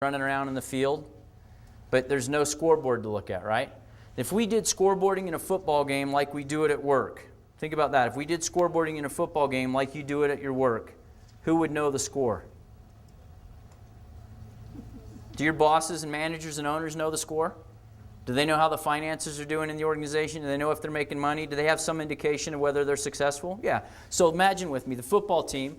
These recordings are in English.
running around in the field, but there's no scoreboard to look at, right? If we did scoreboarding in a football game like we do it at work, think about that. If we did scoreboarding in a football game like you do it at your work, who would know the score? Do your bosses and managers and owners know the score? Do they know how the finances are doing in the organization? Do they know if they're making money? Do they have some indication of whether they're successful? Yeah. So imagine with me, the football team,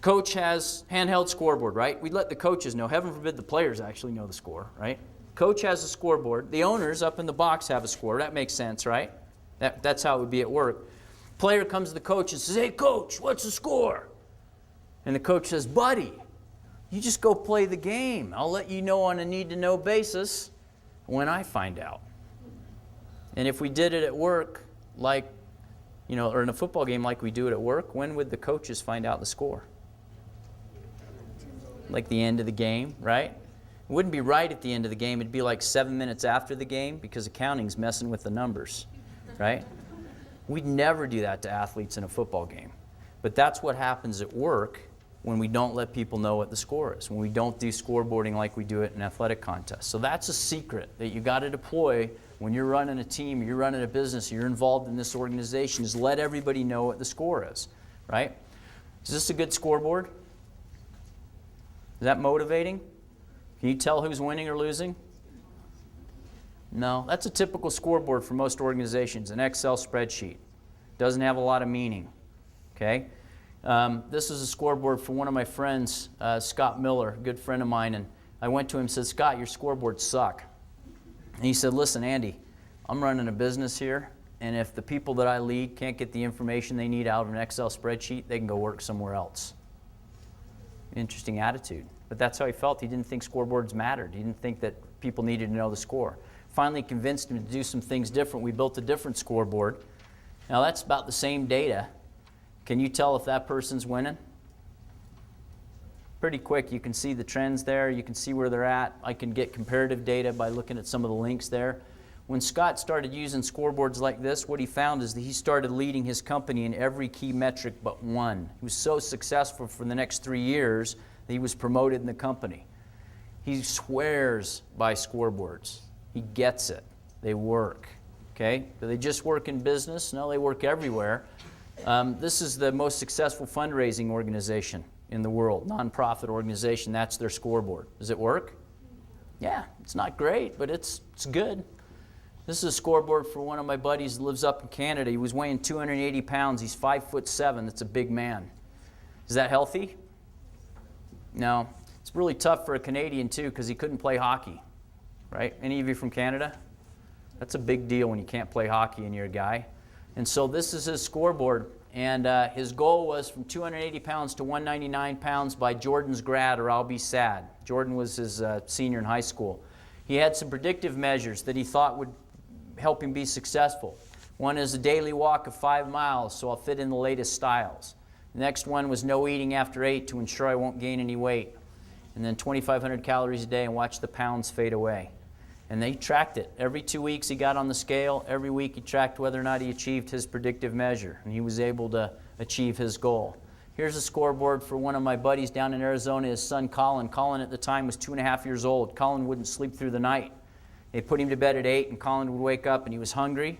coach has handheld scoreboard, right? We'd let the coaches know. Heaven forbid the players actually know the score, right? Coach has a scoreboard. The owners up in the box have a score. That makes sense, right? That's how it would be at work. Player comes to the coach and says, "Hey, coach, what's the score?" And the coach says, "Buddy, you just go play the game. I'll let you know on a need-to-know basis when I find out." And if we did it at work like, or in a football game like we do it at work, when would the coaches find out the score? Like the end of the game, right? It wouldn't be right at the end of the game. It'd be like 7 minutes after the game because accounting's messing with the numbers, right? We'd never do that to athletes in a football game. But that's what happens at work when we don't let people know what the score is, when we don't do scoreboarding like we do it in athletic contests. So that's a secret that you got to deploy when you're running a team, or you're running a business, or you're involved in this organization, is let everybody know what the score is, right? Is this a good scoreboard? Is that motivating? Can you tell who's winning or losing? No. That's a typical scoreboard for most organizations, an Excel spreadsheet. Doesn't have a lot of meaning, okay? This is a scoreboard for one of my friends, Scott Miller, a good friend of mine, and I went to him and said, "Scott, your scoreboards suck." And he said, "Listen, Andy, I'm running a business here, and if the people that I lead can't get the information they need out of an Excel spreadsheet, they can go work somewhere else." Interesting attitude. But that's how he felt. He didn't think scoreboards mattered. He didn't think that people needed to know the score. Finally convinced him to do some things different. We built a different scoreboard. Now that's about the same data. Can you tell if that person's winning? Pretty quick. You can see the trends there. You can see where they're at. I can get comparative data by looking at some of the links there. When Scott started using scoreboards like this, what he found is that he started leading his company in every key metric but one. He was so successful for the next 3 years that he was promoted in the company. He swears by scoreboards. He gets it. They work. Okay? Do they just work in business? No, they work everywhere. This is the most successful fundraising organization in the world, nonprofit organization. That's their scoreboard. Does it work? Yeah, it's not great, but it's good. This is a scoreboard for one of my buddies that lives up in Canada. He was weighing 280 pounds. He's 5'7". That's a big man. Is that healthy? No. It's really tough for a Canadian, too, because he couldn't play hockey. Right? Any of you from Canada? That's a big deal when you can't play hockey and you're a guy. And so this is his scoreboard. And his goal was from 280 pounds to 199 pounds by Jordan's grad, or I'll be sad. Jordan was his senior in high school. He had some predictive measures that he thought would help him be successful. One is a daily walk of 5 miles, so I'll fit in the latest styles. The next one was no eating after 8 to ensure I won't gain any weight. And then 2,500 calories a day and watch the pounds fade away. And they tracked it. Every 2 weeks he got on the scale. Every week he tracked whether or not he achieved his predictive measure. And he was able to achieve his goal. Here's a scoreboard for one of my buddies down in Arizona, his son Colin. Colin at the time was 2.5 years old. Colin wouldn't sleep through the night. They put him to bed at 8 and Colin would wake up and he was hungry.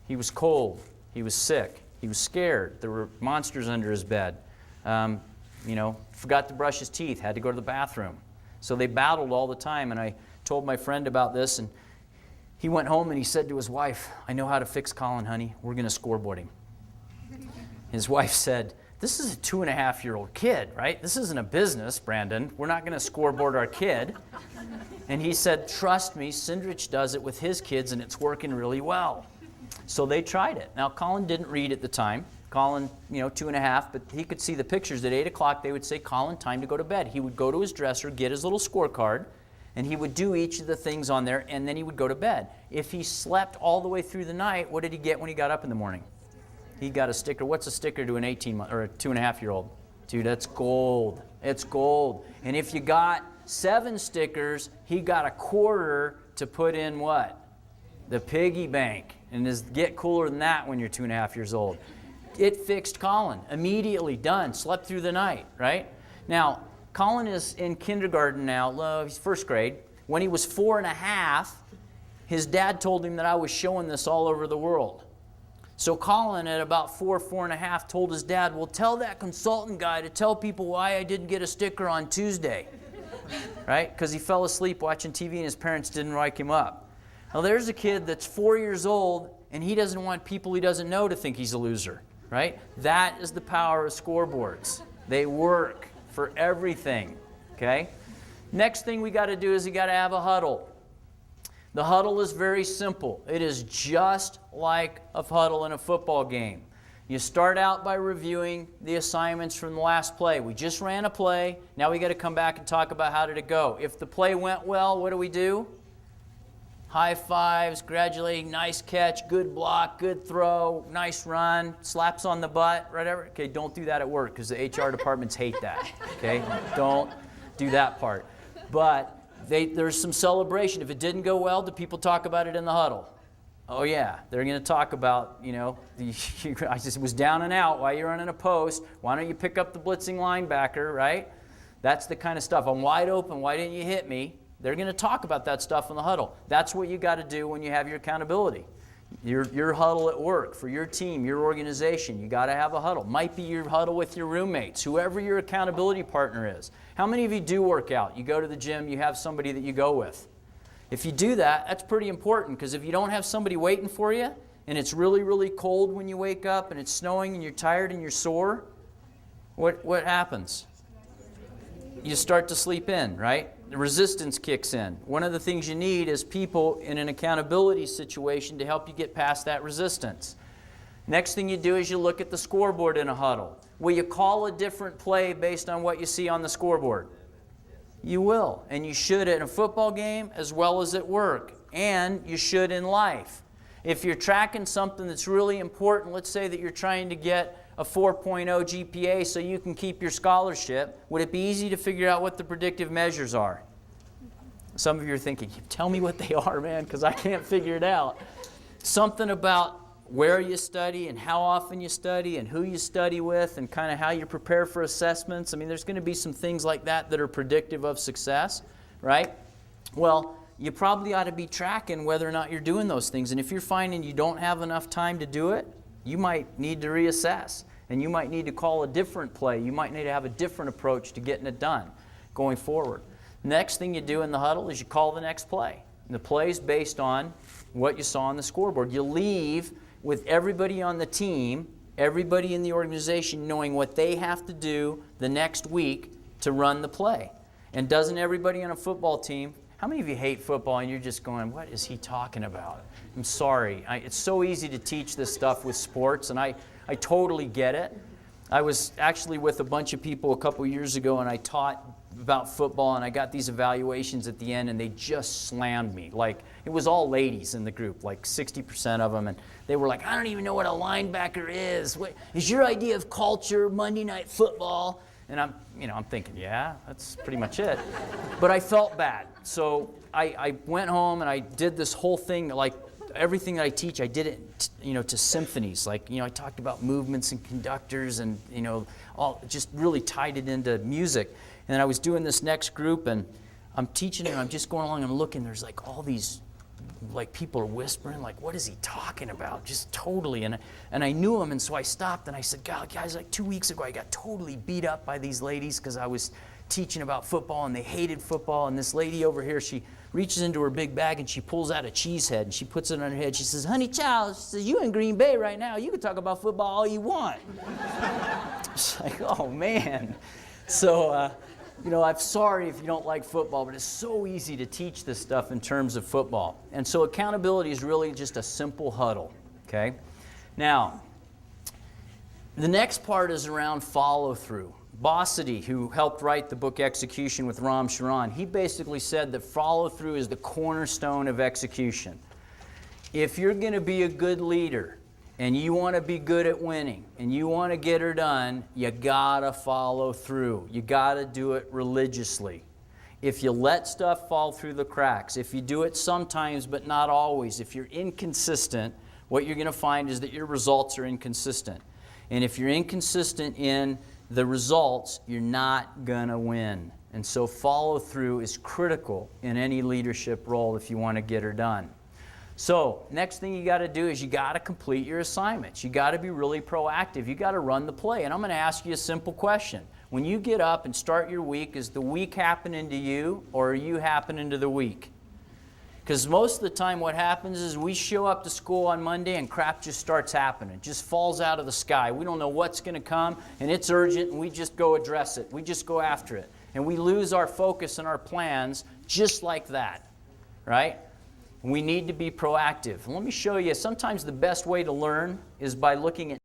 He was cold. He was sick. He was scared. There were monsters under his bed. Forgot to brush his teeth, had to go to the bathroom. So they battled all the time, and I told my friend about this, and he went home and he said to his wife, "I know how to fix Colin, honey. We're going to scoreboard him." His wife said, "This is a 2.5-year-old kid, right? This isn't a business, Brandon. We're not going to scoreboard our kid." And he said, "Trust me, Cindrich does it with his kids, and it's working really well." So they tried it. Now, Colin didn't read at the time. Colin, 2.5, but he could see the pictures. At 8 o'clock, they would say, "Colin, time to go to bed." He would go to his dresser, get his little scorecard, and he would do each of the things on there, and then he would go to bed. If he slept all the way through the night, what did he get when he got up in the morning? He got a sticker. What's a sticker to an 18-month or a 2.5-year-old? Dude, that's gold. It's gold. And if you got 7 stickers, he got a quarter to put in what? The piggy bank. And get cooler than that when you're 2.5 years old. It fixed Colin. Immediately done. Slept through the night, right? Now, Colin is in kindergarten now. He's first grade. When he was 4.5, his dad told him that I was showing this all over the world. So Colin, at about 4.5, told his dad, well, tell that consultant guy to tell people why I didn't get a sticker on Tuesday. Right? Because he fell asleep watching TV and his parents didn't wake him up. Now there's a kid that's 4 years old and he doesn't want people he doesn't know to think he's a loser. Right? That is the power of scoreboards. They work for everything. Okay? Next thing we got to do is we got to have a huddle. The huddle is very simple. It is just like a huddle in a football game. You start out by reviewing the assignments from the last play. We just ran a play. Now we got to come back and talk about how did it go. If the play went well, what do? High fives, congratulating, nice catch, good block, good throw, nice run, slaps on the butt, whatever. Okay, don't do that at work because the HR departments hate that. Okay, don't do that part. But there's some celebration. If it didn't go well, do people talk about it in the huddle? Oh yeah, they're going to talk about, I just was down and out while you're running a post. Why don't you pick up the blitzing linebacker, right? That's the kind of stuff. I'm wide open. Why didn't you hit me? They're going to talk about that stuff in the huddle. That's what you got to do when you have your accountability. Your huddle at work for your team, your organization, you got to have a huddle. Might be your huddle with your roommates, whoever your accountability partner is. How many of you do work out? You go to the gym, you have somebody that you go with. If you do that, that's pretty important because if you don't have somebody waiting for you and it's really, really cold when you wake up and it's snowing and you're tired and you're sore, what happens? You start to sleep in, right? The resistance kicks in. One of the things you need is people in an accountability situation to help you get past that resistance. Next thing you do is you look at the scoreboard in a huddle. Will you call a different play based on what you see on the scoreboard? You will, and you should in a football game as well as at work, and you should in life. If you're tracking something that's really important, let's say that you're trying to get a 4.0 GPA so you can keep your scholarship, would it be easy to figure out what the predictive measures are? Some of you are thinking, tell me what they are, man, because I can't figure it out. Something about where you study and how often you study and who you study with and kind of how you prepare for assessments. I mean, there's going to be some things like that that are predictive of success, right? Well, you probably ought to be tracking whether or not you're doing those things. And if you're finding you don't have enough time to do it, you might need to reassess. And you might need to call a different play. You might need to have a different approach to getting it done going forward. Next thing you do in the huddle is you call the next play. And the play is based on what you saw on the scoreboard. You leave with everybody on the team, everybody in the organization knowing what they have to do the next week to run the play. And doesn't everybody on a football team, how many of you hate football and you're just going, what is he talking about? I'm sorry. It's so easy to teach this stuff with sports, and I totally get it. I was actually with a bunch of people a couple years ago, and I taught about football, and I got these evaluations at the end, and they just slammed me. Like, it was all ladies in the group, like 60% of them, and they were like, I don't even know what a linebacker is. What is your idea of culture, Monday Night Football? And I'm thinking, yeah, that's pretty much it. But I felt bad. So I went home and I did this whole thing, like everything that I teach, I did it, to symphonies. Like, I talked about movements and conductors and, all just really tied it into music. And then I was doing this next group and I'm teaching it and I'm just going along and looking, there's like all these, like people are whispering, like, what is he talking about? Just totally. And I knew him, and so I stopped and I said, God, guys, like 2 weeks ago I got totally beat up by these ladies because I was teaching about football and they hated football. And this lady over here, she reaches into her big bag and she pulls out a cheese head and she puts it on her head. She says, honey child, she says, you in Green Bay right now. You can talk about football all you want. It's like, oh man. So, I'm sorry if you don't like football, but it's so easy to teach this stuff in terms of football. And so accountability is really just a simple huddle, okay? Now, the next part is around follow-through. Bossidy, who helped write the book Execution with Ram Charan, he basically said that follow-through is the cornerstone of execution. If you're going to be a good leader, and you want to be good at winning, and you want to get her done, you gotta follow through. You gotta do it religiously. If you let stuff fall through the cracks, if you do it sometimes but not always, if you're inconsistent, what you're going to find is that your results are inconsistent. And if you're inconsistent in the results, you're not going to win. And so follow through is critical in any leadership role if you want to get her done. So next thing you got to do is you got to complete your assignments. You got to be really proactive. You got to run the play. And I'm going to ask you a simple question. When you get up and start your week, is the week happening to you or are you happening to the week? Because most of the time what happens is we show up to school on Monday and crap just starts happening. It just falls out of the sky. We don't know what's going to come and it's urgent and we just go address it. We just go after it. And we lose our focus and our plans just like that, right? We need to be proactive. Let me show you, sometimes the best way to learn is by looking at